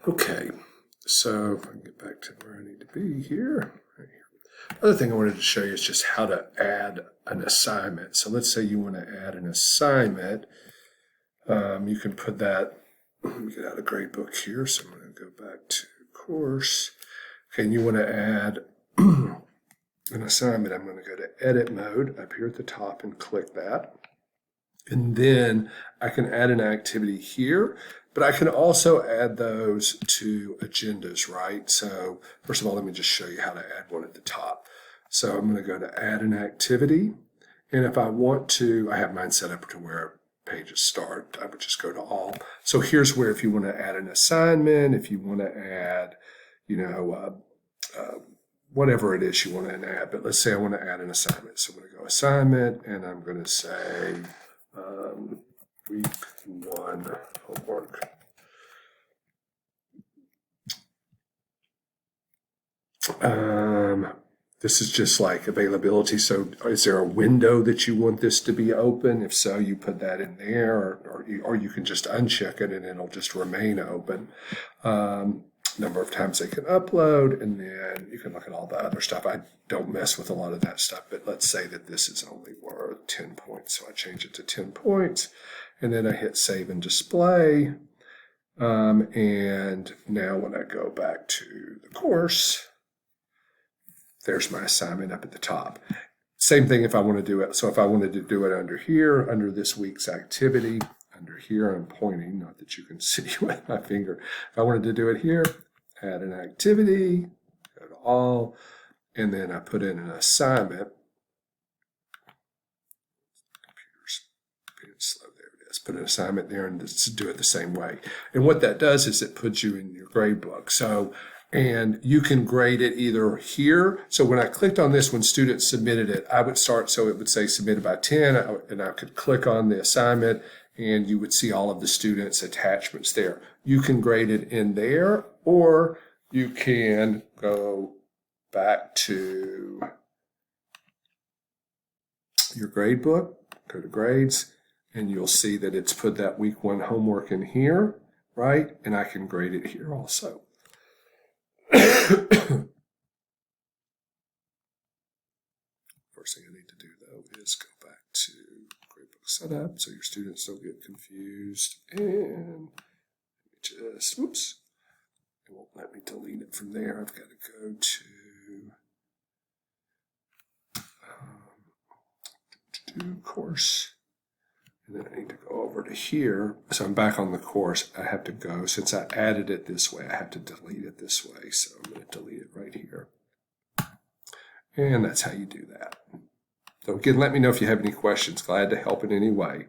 Okay, so if I can get back to where I need to be here. Right here. Other thing I wanted to show you is just how to add an assignment. So let's say you want to add an assignment. You can put that, let me get out a gradebook here. So I'm going to go back to course. Okay, and you want to add an assignment. I'm going to go to edit mode up here at the top and click that. And then I can add an activity here, but I can also add those to agendas, right? So first of all, let me just show you how to add one at the top. So I'm going to go to add an activity. And if I want to, I have mine set up to where pages start. I would just go to all. So here's where if you want to add an assignment, if you want to add, whatever it is you want to add. But let's say I want to add an assignment. So I'm going to go assignment, and I'm going to say week 1 homework. This is just like availability. So is there a window that you want this to be open? If so, you put that in there, or you can just uncheck it and it'll just remain open. Number of times they can upload, and then you can look at all the other stuff. I don't mess with a lot of that stuff, but let's say that this is only worth 10 points. So I change it to 10 points, and then I hit save and display. And now when I go back to the course, there's my assignment up at the top. Same thing if I want to do it. So if I wanted to do it under here, under this week's activity, under here, I'm pointing, not that you can see with my finger. If I wanted to do it here, add an activity, go to all, and then I put in an assignment. Computer's being slow. There it is. Put an assignment there and just do it the same way. And what that does is it puts you in your grade book. And you can grade it either here. So when I clicked on this, when students submitted it, I would start, so it would say submitted by 10, and I could click on the assignment, and you would see all of the students' attachments there. You can grade it in there, or you can go back to your grade book, go to grades, and you'll see that it's put that week 1 homework in here, right? And I can grade it here also. First thing I need to do though is go back to gradebook setup so your students don't get confused, and just whoops, it won't let me delete it from there. I've got to go to course, and then I need to go over to here. So I'm back on the course. I have to go, since I added it this way, I have to delete it this way. So I'm going to delete it right here. And that's how you do that. So again, let me know if you have any questions. Glad to help in any way.